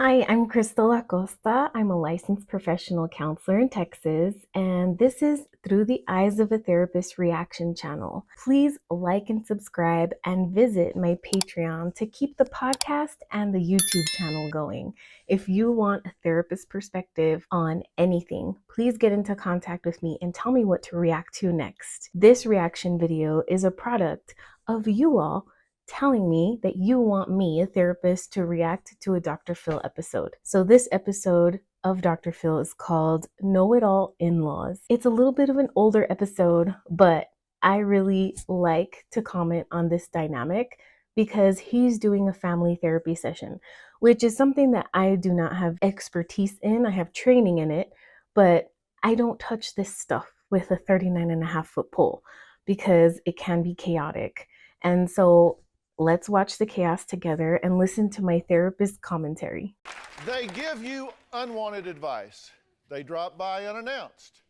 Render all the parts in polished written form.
Hi, I'm Crystal Acosta. I'm a licensed professional counselor in Texas, and this is Through the Eyes of a Therapist reaction channel. Please like and subscribe and visit my Patreon to keep the podcast and the YouTube channel going. If you want a therapist perspective on anything, please get into contact with me and tell me what to react to next. This reaction video is a product of you all telling me that you want me, a therapist, to react to a Dr. Phil episode. So this episode of Dr. Phil is called Know It All In-Laws. It's a little bit of an older episode, but I really like to comment on this dynamic because he's doing a family therapy session, which is something that I do not have expertise in. I have training in it, but I don't touch this stuff with a 39.5-foot pole because it can be chaotic. And so let's watch the chaos together and listen to my therapist's commentary. They give you unwanted advice. They drop by unannounced.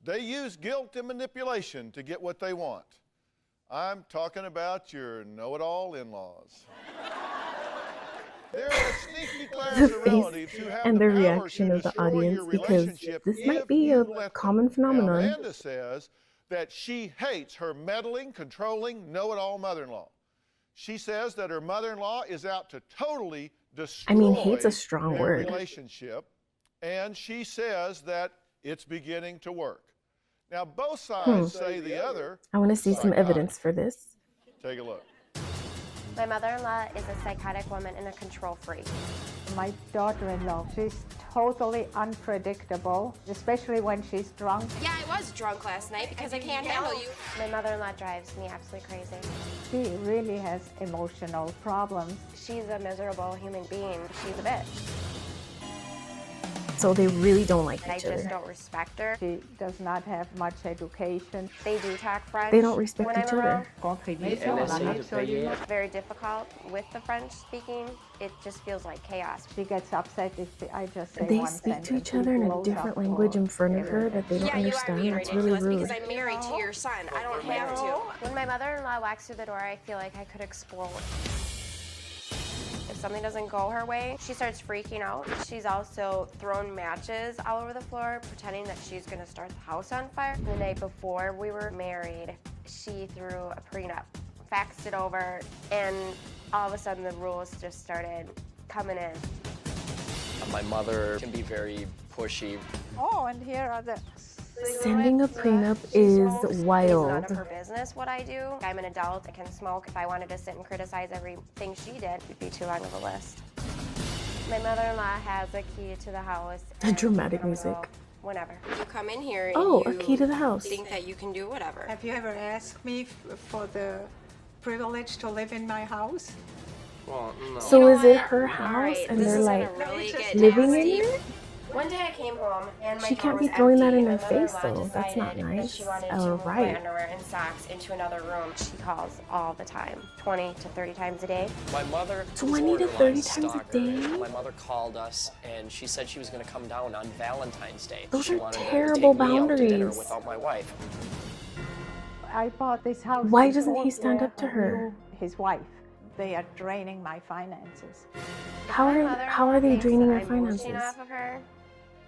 They use guilt and manipulation to get what they want. I'm talking about your know-it-all in-laws. There are sneaky class of relatives who have and the power reaction to of the destroy audience, your because relationship this if might be you a let common them. phenomenon. Now, Amanda says that she hates her meddling, controlling, know-it-all mother-in-law. She says that her mother-in-law is out to totally destroy hate's a strong their word. relationship, and she says that it's beginning to work. Now, both sides say the other. I want to see some psychotic. evidence for this. Take a look. My mother-in-law is a psychotic woman and a control freak. My daughter-in-law, she's totally unpredictable, especially when she's drunk. Yeah, I was drunk last night because I can't handle you. My mother-in-law drives me absolutely crazy. She really has emotional problems. She's a miserable human being. She's a bitch. So they really don't like I each just other. don't respect her. She does not have much education. They do talk French. They don't respect when each I'm other. around. Very difficult with the French speaking. It just feels like chaos. She gets upset if I just say They one speak to sentence. each other in a Blows different up language in front of her everything. that they don't Yeah, you are understand. being That's really ridiculous rude. because I'm married to your son. I don't have to. When my mother-in-law walks through the door, I feel like I could explode. If something doesn't go her way, she starts freaking out. She's also thrown matches all over the floor, pretending that she's gonna start the house on fire. The night before we were married, she threw a prenup, faxed it over, and all of a sudden the rules just started coming in. My mother can be very pushy. Oh, and here are the... Sending a prenup She is smokes. It's none wild. of her business what I do. I'm an adult. I can smoke. If I wanted to sit and criticize everything she did, it'd be too long of a list. My mother-in-law has a key to the house. The and dramatic she can music. go Whenever. You come in here and Oh, a you key to the house. think that you can do whatever. Have you ever asked me for the privilege to live in my house? Well, no. So is it her All house right, and this they're is like gonna really get living nasty. in it? One day I came home and my She car can't was be throwing that empty. in My her face, mother-in-law though. That's not decided that nice She wanted or to move my right. underwear and socks into another room. She calls all the time, 20 to 30 times a day. My mother is 20 to borderline 30 times a stalker. day? My mother called us and she said she was going to come down on Valentine's Day. Those she are wanted terrible to take me out to dinner boundaries. without my wife. I bought this house. Why before doesn't he stand Blair up to her? knew His wife. They are draining my finances. How My are mother-in-law they thinks draining that your I'm bullshitting finances? off of her.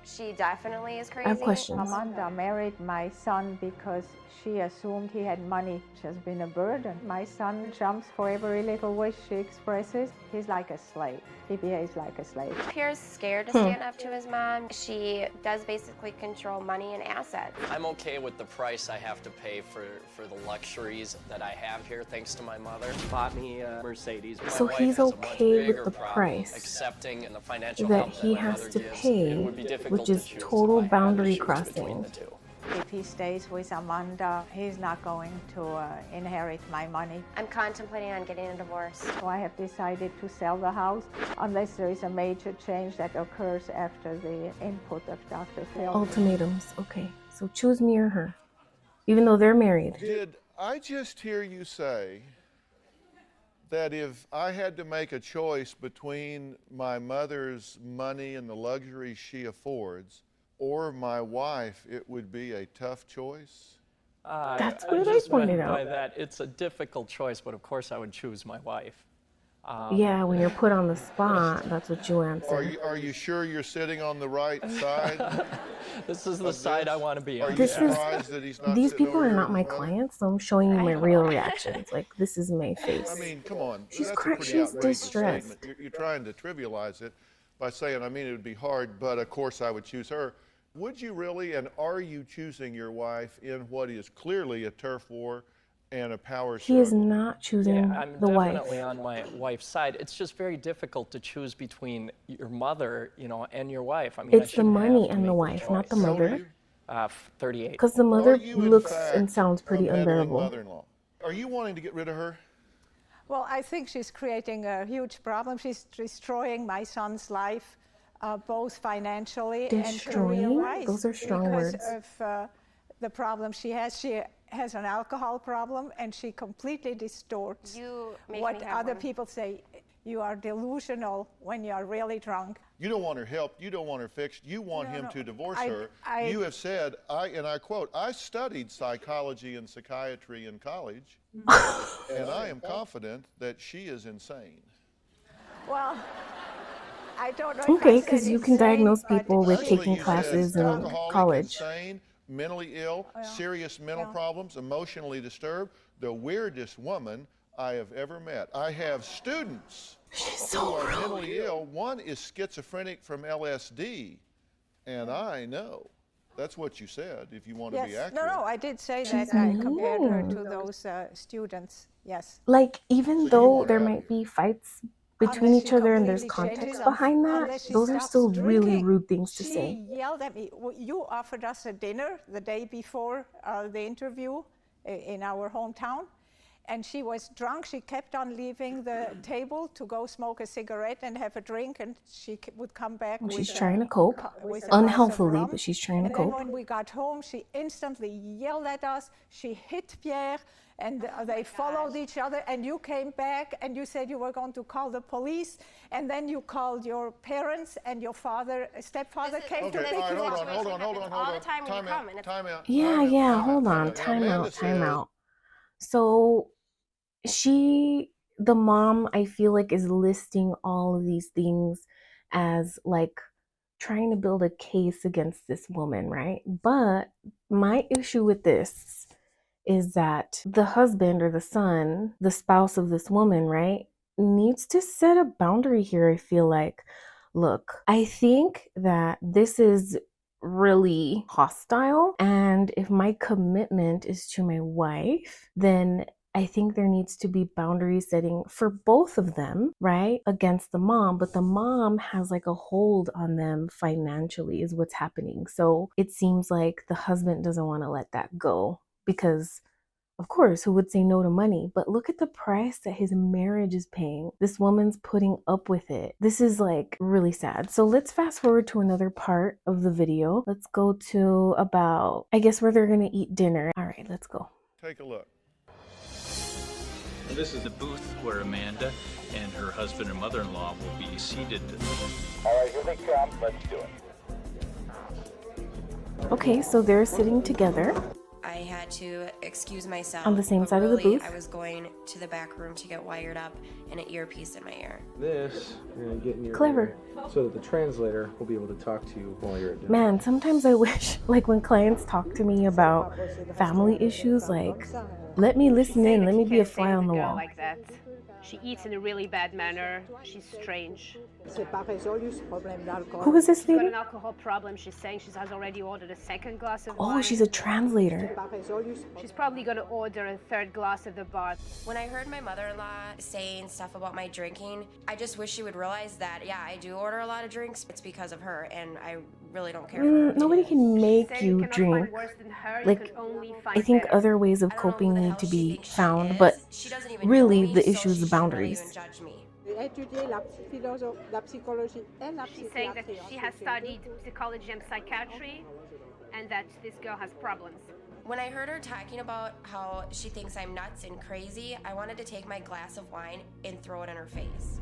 She definitely is crazy. I have questions. Amanda married my son because she assumed he had money. It has been a burden. My son jumps for every little wish she expresses. He's like a slave. He behaves like a slave. Pierre's scared to stand up to his mom. She does basically control money and assets. I'm okay with the price I have to pay for the luxuries that I have here thanks to my mother. She bought me a Mercedes. My So wife he's has a much okay with bigger the problem price accepting and the financial that help he my has mother to gives. pay, It would be difficult which to is choose total if I had to boundary choose crossing. between the two. If he stays with Amanda, he's not going to inherit my money. I'm contemplating on getting a divorce. So I have decided to sell the house unless there is a major change that occurs after the input of Dr. Phil. Ultimatums. Okay, so choose me or her, even though they're married. Did I just hear you say that if I had to make a choice between my mother's money and the luxuries she affords or my wife, it would be a tough choice? That's what I just pointed meant by out. that it's a difficult choice, but of course I would choose my wife. Yeah, when you're put on the spot, that's what you Are answer. you sure you're sitting on the right side? This is the side I want to be on. Are you This is surprised that he's not These sitting people over are here not with my his mother? clients, so I'm showing you my real reactions. Like, this is my face. I mean, come on. She's That's a pretty she's outrageous distressed. statement. You're trying to trivialize it by saying, I mean, it would be hard, but of course I would choose her. Would you really, and are you choosing your wife in what is clearly a turf war and a power He is struggle? not choosing I'm the wife. definitely on my wife's side. It's just very difficult to choose between your mother, and your wife. I mean, It's I the shouldn't money have to and the make wife, not the choice. How old are mother. you? 38. Because the Are mother you, in looks fact, and sounds pretty a meddling unbearable. mother-in-law? Are you wanting to get rid of her? Well, I think she's creating a huge problem. She's destroying my son's life, both financially and Destroying? career-wise. Those are strong because words. of the problem she has. She has an alcohol problem, and she completely distorts You make what me have other one. people say. You are delusional when you are really drunk. You don't want her helped. You don't want her fixed. You want him to divorce her. I- You have said, and I quote, I studied psychology and psychiatry in college, and I am confident that she is insane. Well, I don't know. Okay, if I because said you can insane, diagnose but people with Actually, taking you classes said in alcoholic, college. insane, mentally ill, serious mental problems, emotionally disturbed, the weirdest woman I have ever met. I have students She's who so are rude. mentally ill. One is schizophrenic from LSD, and I know. That's what you said, if you want to be yes, accurate. no, I did say She's that. I compared her mean. to those students. Yes. Like, even So you though want her there out of might here. be fights between Unless each she other and there's completely changes context and behind that, unless she those are stops still really drinking. rude things to She say. yelled at me. You offered us a dinner the day before the interview in our hometown, and she was drunk. She kept on leaving the table to go smoke a cigarette and have a drink, and she would come back with She's trying to cope, with a glass of unhealthily, rum. but she's trying to And then cope. when we got home, she instantly yelled at us. She hit Pierre, and they followed each other. And you came back, and you said you were going to call the police. And then you called your parents, and your stepfather came Okay, to all pick right, you hold up. on. All the time when you come, and it's Time out. Yeah, hold on. Time out. So the mom, I feel like, is listing all of these things as like trying to build a case against this woman, right? But my issue with this is that the husband or the son, the spouse of this woman, right, needs to set a boundary here. I feel like, look, I think that this is really hostile. And if my commitment is to my wife, then I think there needs to be boundary setting for both of them, right? Against the mom, but the mom has like a hold on them financially, is what's happening. So it seems like the husband doesn't want to let that go because, of course, who would say no to money? But look at the price that his marriage is paying. This woman's putting up with it. This is like really sad. So let's fast forward to another part of the video. Let's go to about, I guess, where they're gonna eat dinner. All right, let's go. Take a look. This is the booth where Amanda and her husband and mother-in-law will be seated. All right, here they come. Let's do it. Okay, so they're sitting together. I had to excuse myself. On the same but side of the really, booth? I was going to the back room to get wired up and an earpiece in my ear. This, you're going to get in your Clever. ear so that the translator will be able to talk to you while you're at dinner. Man, sometimes I wish, like when clients talk to me about family issues, like, let me listen in, let me be a fly on the wall. Like that. She eats in a really bad manner. She's strange. Who is this She's got lady? an alcohol problem. She's saying she has already ordered a second glass of wine. Oh, she's a translator. She's probably going to order a third glass of the bar. When I heard my mother-in-law saying stuff about my drinking, I just wish she would realize that, yeah, I do order a lot of drinks. It's because of her, and I really don't care. Nobody can make Say you cannot drink. find worse than her, you Like, can only find I think better. other ways of coping need to be found, but really the issue is the boundaries. She's saying that she has studied psychology and psychiatry and that this girl has problems. When I heard her talking about how she thinks I'm nuts and crazy, I wanted to take my glass of wine and throw it in her face.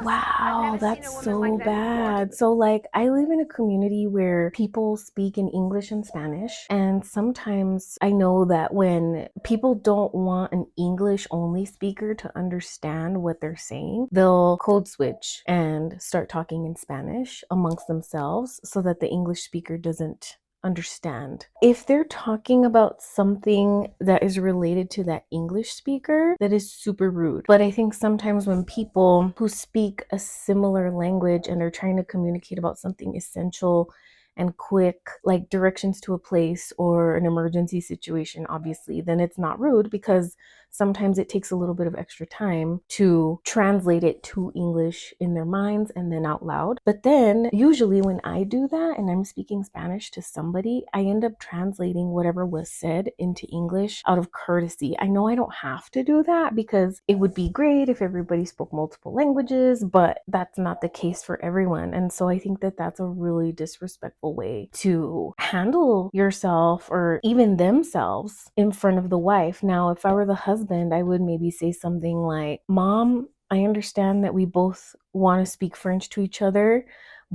Wow, that's so bad. So, like, I live in a community where people speak in English and Spanish. And sometimes I know that when people don't want an English only speaker to understand what they're saying, they'll code switch and start talking in Spanish amongst themselves so that the English speaker doesn't understand. If they're talking about something that is related to that English speaker, that is super rude. But I think sometimes when people who speak a similar language and are trying to communicate about something essential and quick, like directions to a place or an emergency situation, obviously, then it's not rude because sometimes it takes a little bit of extra time to translate it to English in their minds and then out loud. But then usually when I do that and I'm speaking Spanish to somebody, I end up translating whatever was said into English out of courtesy. I know I don't have to do that because it would be great if everybody spoke multiple languages, but that's not the case for everyone. And so I think that that's a really disrespectful way to handle yourself or even themselves in front of the wife. Now, if I were the husband, I would maybe say something like, Mom, I understand that we both want to speak French to each other,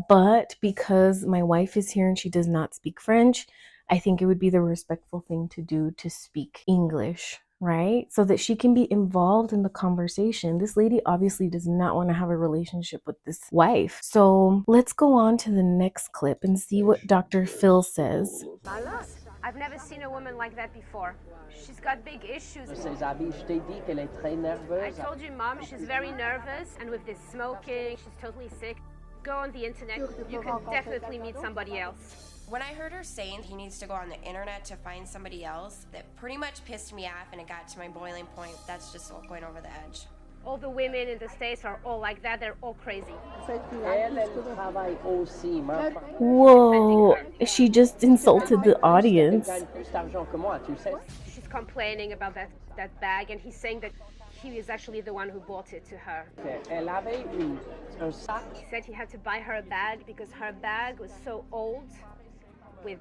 but because my wife is here and she does not speak French, I think it would be the respectful thing to do to speak English, right? So that she can be involved in the conversation. This lady obviously does not want to have a relationship with this wife. So let's go on to the next clip and see what Dr. Phil says. I've never seen a woman like that before. She's got big issues. I told you, Mom, she's very nervous, and with this smoking, she's totally sick. Go on the internet, you can definitely meet somebody else. When I heard her saying he needs to go on the internet to find somebody else, that pretty much pissed me off and it got to my boiling point. That's just going over the edge. All the women in the States are all like that, they're all crazy. Whoa, she just insulted the audience. She's complaining about that bag, and he's saying that he is actually the one who bought it to her. He said he had to buy her a bag because her bag was so old with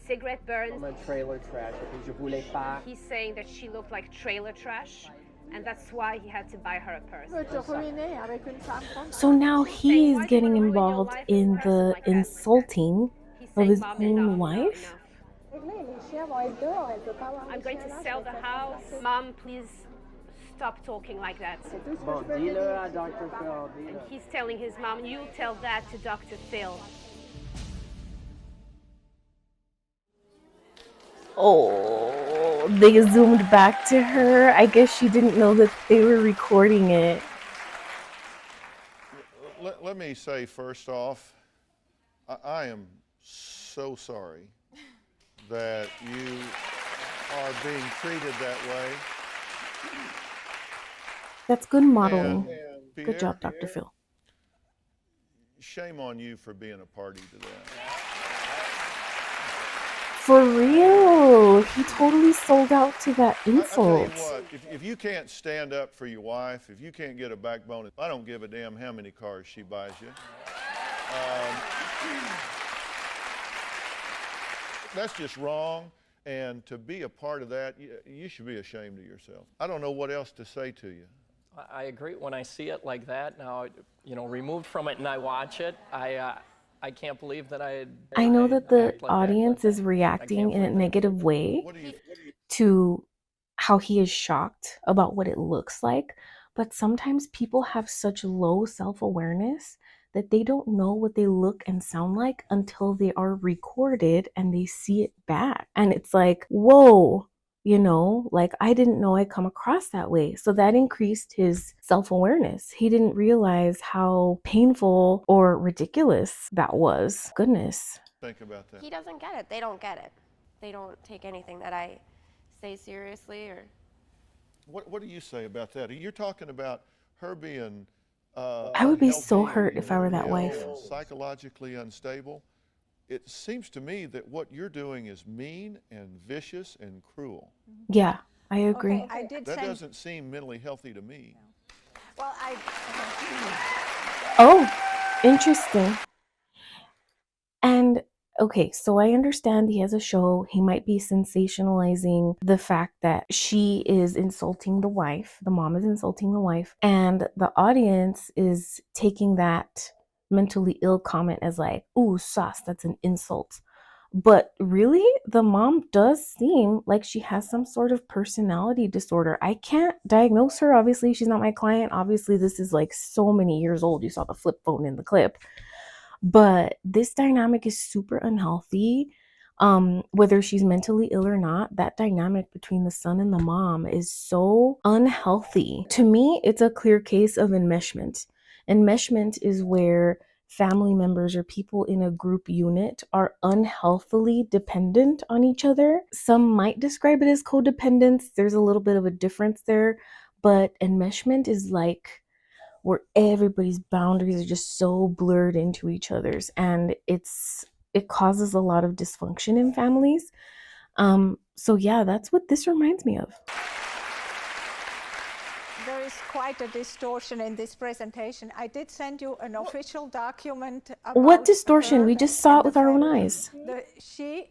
cigarette burns. He's saying that she looked like trailer trash, and that's why he had to buy her a purse. So now he's getting involved in the insulting of his own wife? I'm going to sell the house. Mom, please stop talking like that. And he's telling his mom, you'll tell that to Dr. Phil. Oh, they zoomed back to her. I guess she didn't know that they were recording it. Let me say first off, I am so sorry that you are being treated that way. That's good modeling. Good job, Dr. Phil. Shame on you for being a party to that. For real, he totally sold out to that insult. I tell you what, if you can't stand up for your wife, if you can't get a backbone, I don't give a damn how many cars she buys you. That's just wrong, and to be a part of that, you should be ashamed of yourself. I don't know what else to say to you. I agree. When I see it like that, now, removed from it and I watch it, I can't believe that I know that the audience is reacting in a negative way to how he is shocked about what it looks like, but sometimes people have such low self-awareness that they don't know what they look and sound like until they are recorded and they see it back. And it's like, whoa, like I didn't know I come across that way. So that increased his self-awareness. He didn't realize how painful or ridiculous that was. Goodness. Think about that. He doesn't get it. They don't get it. They don't take anything that I say seriously. Or what do you say about that? You're talking about her being I would be so hurt if I were that wife. Psychologically unstable. It seems to me that what you're doing is mean and vicious and cruel. Yeah, I agree. Okay, that doesn't seem mentally healthy to me. Well, Oh, interesting. And Okay, so I understand he has a show. He might be sensationalizing the fact that she is insulting the wife. The mom is insulting the wife. And the audience is taking that mentally ill comment as like, ooh, sauce, that's an insult. But really, the mom does seem like she has some sort of personality disorder. I can't diagnose her. Obviously, she's not my client. Obviously, this is like so many years old. You saw the flip phone in the clip. But this dynamic is super unhealthy. Whether she's mentally ill or not, that dynamic between the son and the mom is so unhealthy. To me, it's a clear case of enmeshment. Enmeshment is where family members or people in a group unit are unhealthily dependent on each other. Some might describe it as codependence. There's a little bit of a difference there, but enmeshment is like where everybody's boundaries are just so blurred into each other's, and it causes a lot of dysfunction in families. So yeah, that's what this reminds me of. There is quite a distortion in this presentation. I did send you an official document about What distortion? her We just saw it and with the our own fact eyes. she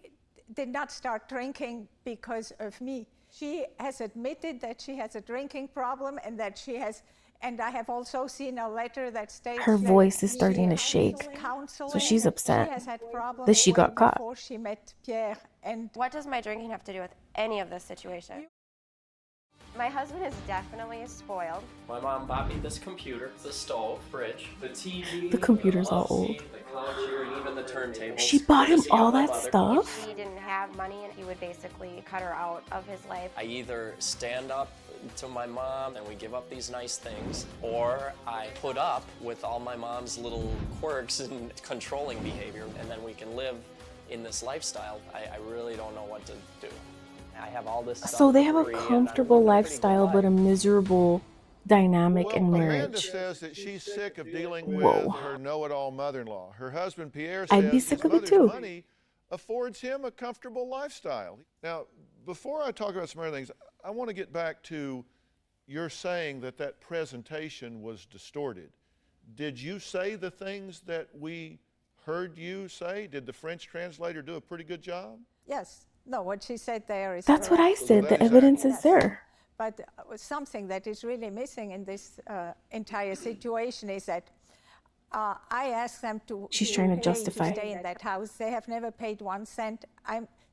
did not start drinking because of me. She has admitted that she has a drinking problem and that she has, and I have also seen a letter that states Her voice is starting to shake, so she's upset she has had problems that she got way caught. before she met Pierre. And What does my drinking have to do with any of this situation? My husband is definitely spoiled. My mom bought me this computer, the stove, fridge, the TV, The computer's the all old. seat, the couch here, and even the turntables. She bought him Courtesy of all my that mother. stuff? If he didn't have money, and he would basically cut her out of his life. I either stand up to my mom and we give up these nice things, or I put up with all my mom's little quirks and controlling behavior, and then we can live in this lifestyle. I really don't know what to do. I have all this stuff So they have for a free, and I comfortable live a pretty good lifestyle, but a life. miserable dynamic in Amanda marriage. says that she's sick of dealing with Whoa. her know-it-all mother-in-law. Her husband, Pierre, I'd be says sick his of it mother's too. money affords him a comfortable lifestyle. Now, before I talk about some other things, I want to get back to your saying that that presentation was distorted. Did you say the things that we heard you say? Did the French translator do a pretty good job? yes, no, what she said there is That's what I correct. said. that The is evidence accurate. is there. But something that is really missing in this entire situation is that I asked them to She's trying to pay justify. to stay in that house. They have never paid 1 cent.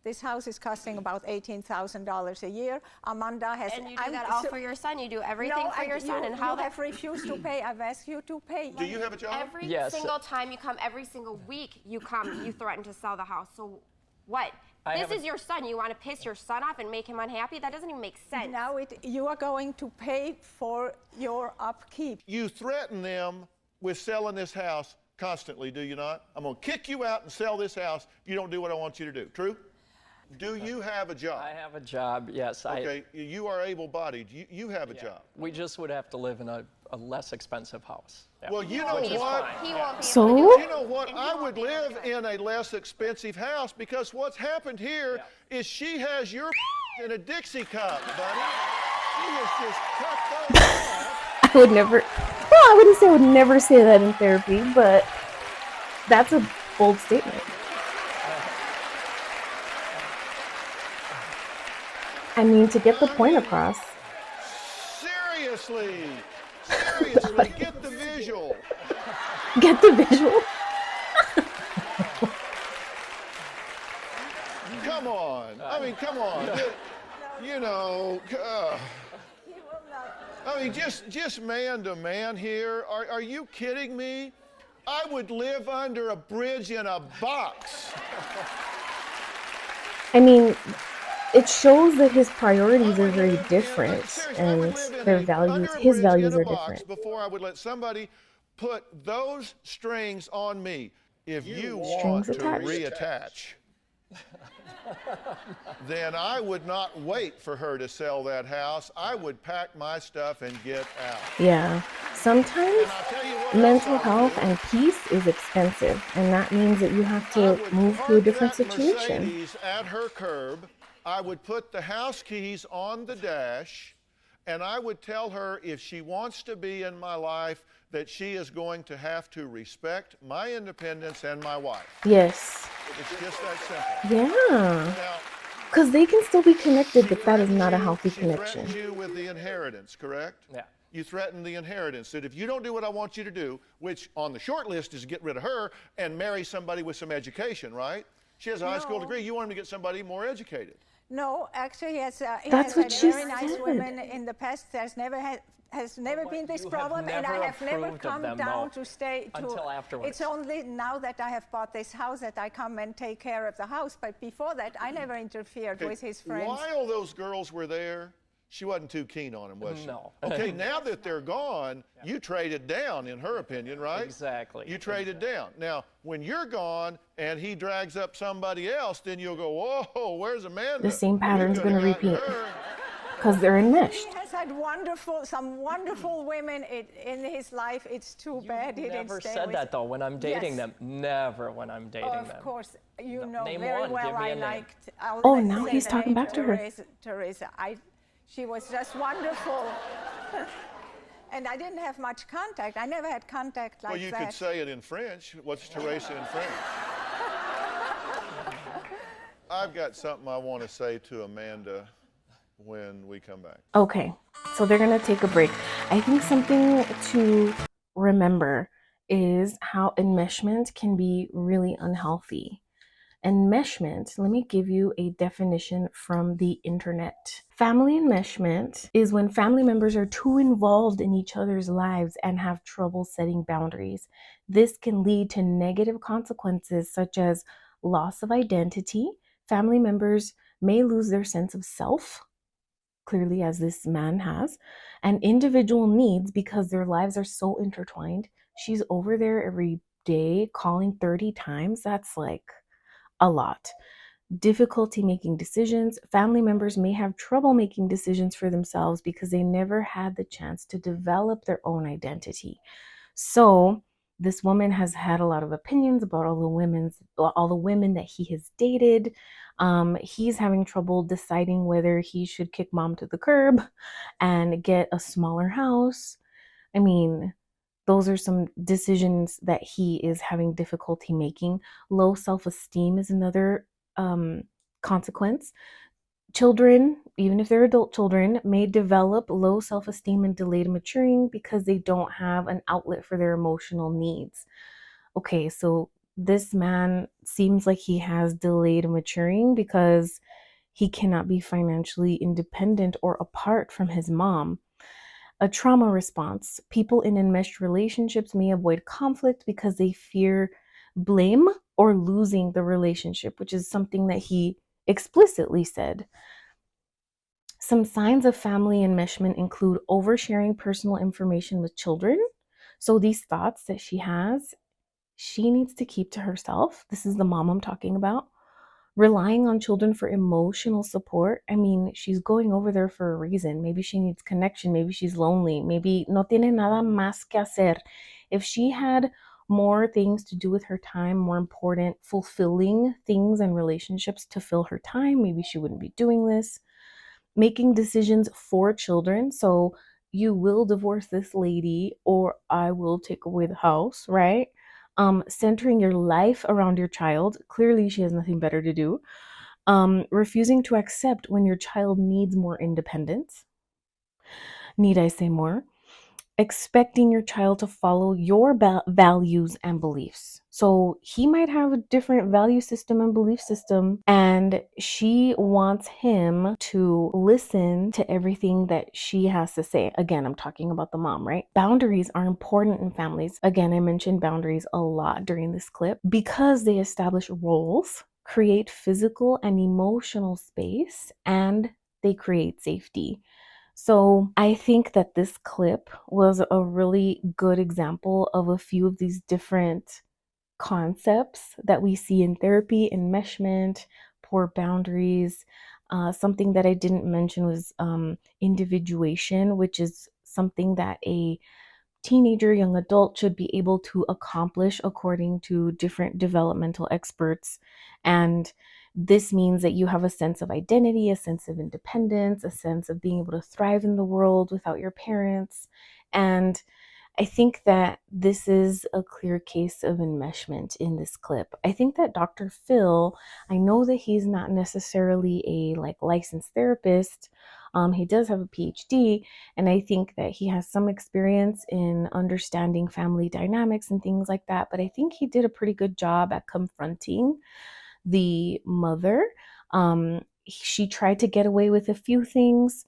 This house is costing about $18,000 a year. Amanda has. And you do that all for your son. You do everything for your son. And how you have refused to pay. I've asked you to pay. Do you have a job? every Yes. single time you come, every single week you come, you threaten to sell the house. So what? I This haven't- is your son. You want to piss your son off and make him unhappy? That doesn't even make sense. Now you are going to pay for your upkeep. You threaten them with selling this house constantly, do you not? I'm going to kick you out and sell this house if you don't do what I want you to do. True? Do you have a job? I have a job, yes. Okay, you are able-bodied. You have a job. We just would have to live in a less expensive house. Yeah. Well, you know Which is what? fine. He won't be So? able to do it. You know what? And he I won't would be able to live do it. in a less expensive house because what's happened here is she has your in a Dixie cup, buddy. She has just cut those off. I would never, well, I wouldn't say I would never say that in therapy, but that's a bold statement. I mean, to get the point across. Seriously, get the visual. Get the visual? Come on. I mean, come on. You know, I mean, just man to man here. Are you kidding me? I would live under a bridge in a box. I mean, it shows that his priorities are very different, and their values, his values are different. Before I would let somebody put those strings on me. If you Strings want to attached. reattach, then I would not wait for her to sell that house. I would pack my stuff and get out. Yeah. Sometimes And I'll tell you what mental else I would health do. and peace is expensive, and that means that you have I to would move to a park different that situation. Mercedes at her curb. I would put the house keys on the dash, and I would tell her if she wants to be in my life that she is going to have to respect my independence and my wife. Yes. It's just that simple. Yeah. Now, Because they can still be connected, but that is not a healthy she connection. threatens you with the inheritance, correct? Yeah. You threaten the inheritance, that if you don't do what I want you to do, which on the short list is get rid of her and marry somebody with some education, right? She has a high school degree. You want him to get somebody more educated. No, actually, he has That's what had she very nice said. women in the past. Has never been this problem, and I have never come down to stay until afterwards. It's only now that I have bought this house that I come and take care of the house. But before that, I never interfered with his friends. While those girls were there, she wasn't too keen on him, was she? No. Okay, now that they're gone, you traded down, in her opinion, right? Exactly. You traded down. Now, when you're gone and he drags up somebody else, then you'll go, whoa, where's Amanda? The same pattern's We could've going to gotten repeat her. because they're enmeshed. He has had some wonderful women in his life. It's too bad he didn't Never stay said with that though when I'm dating them. Never when I'm dating them. Of course, you know Name very one. well Give me I a name. liked. Oh, now he's talking back to her. Teresa. She was just wonderful. And I didn't have much contact. I never had contact like that. Well, you could say it in French. What's Teresa in French? I've got something I want to say to Amanda when we come back. Okay, so they're going to take a break. I think something to remember is how enmeshment can be really unhealthy. Enmeshment, let me give you a definition from the internet. Family enmeshment is when family members are too involved in each other's lives and have trouble setting boundaries. This can lead to negative consequences such as loss of identity. Family members may lose their sense of self, clearly as this man has, and individual needs because their lives are so intertwined. She's over there every day calling 30 times. That's like a lot. Difficulty making decisions. Family members may have trouble making decisions for themselves because they never had the chance to develop their own identity. So this woman has had a lot of opinions about all the women that he has dated. He's having trouble deciding whether he should kick mom to the curb and get a smaller house. I mean, those are some decisions that he is having difficulty making. Low self-esteem is another consequence. Children, even if they're adult children, may develop low self-esteem and delayed maturing because they don't have an outlet for their emotional needs. Okay, so this man seems like he has delayed maturing because he cannot be financially independent or apart from his mom. A trauma response. People in enmeshed relationships may avoid conflict because they fear blame or losing the relationship, which is something that he explicitly said. Some signs of family enmeshment include oversharing personal information with children. So these thoughts that she has, she needs to keep to herself. This is the mom I'm talking about. Relying on children for emotional support. I mean, she's going over there for a reason. Maybe she needs connection. Maybe she's lonely. Maybe no tiene nada más que hacer. If she had more things to do with her time, more important, fulfilling things and relationships to fill her time, maybe she wouldn't be doing this. Making decisions for children. So you will divorce this lady or I will take away the house, right? Centering your life around your child. Clearly, she has nothing better to do. Refusing to accept when your child needs more independence. Need I say more? Expecting your child to follow your values and beliefs. So he might have a different value system and belief system, and she wants him to listen to everything that she has to say. Again, I'm talking about the mom, right? Boundaries are important in families. Again, I mentioned boundaries a lot during this clip because they establish roles, create physical and emotional space, and they create safety. So I think that this clip was a really good example of a few of these different concepts that we see in therapy, enmeshment, poor boundaries. Something that I didn't mention was individuation, which is something that a teenager, young adult should be able to accomplish according to different developmental experts. And this means that you have a sense of identity, a sense of independence, a sense of being able to thrive in the world without your parents. And I think that this is a clear case of enmeshment in this clip. I think that Dr. Phil, I know that he's not necessarily a licensed therapist. He does have a PhD, and I think that he has some experience in understanding family dynamics and things like that. But I think he did a pretty good job at confronting the mother. She tried to get away with a few things,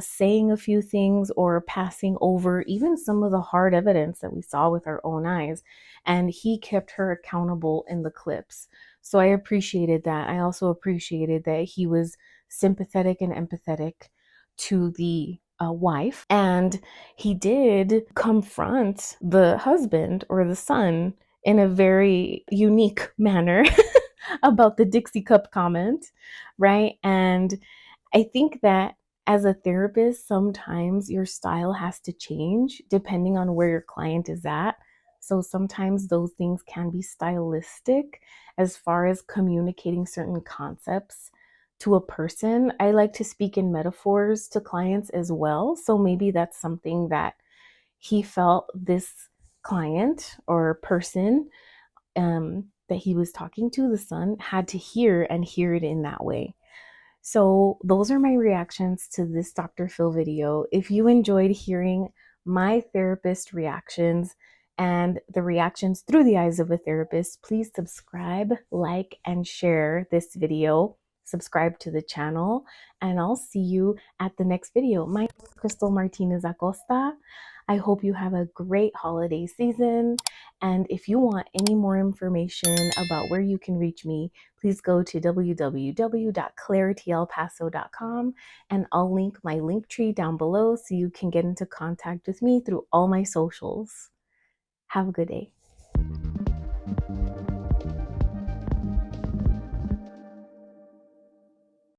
saying a few things, or passing over even some of the hard evidence that we saw with our own eyes. And he kept her accountable in the clips. So I appreciated that. I also appreciated that he was sympathetic and empathetic to the wife. And he did confront the husband or the son in a very unique manner about the Dixie Cup comment, right? And I think that as a therapist, sometimes your style has to change depending on where your client is at. So sometimes those things can be stylistic as far as communicating certain concepts to a person. I like to speak in metaphors to clients as well. So maybe that's something that he felt this client or person that he was talking to, the son, had to hear and hear it in that way. So those are my reactions to this Dr. Phil video. If you enjoyed hearing my therapist reactions and the reactions through the eyes of a therapist, please subscribe, like, and share this video. Subscribe to the channel, and I'll see you at the next video. My name is Crystal Martinez Acosta. I hope you have a great holiday season. And if you want any more information about where you can reach me, please go to www.clarityelpaso.com, and I'll link my link tree down below so you can get into contact with me through all my socials. Have a good day.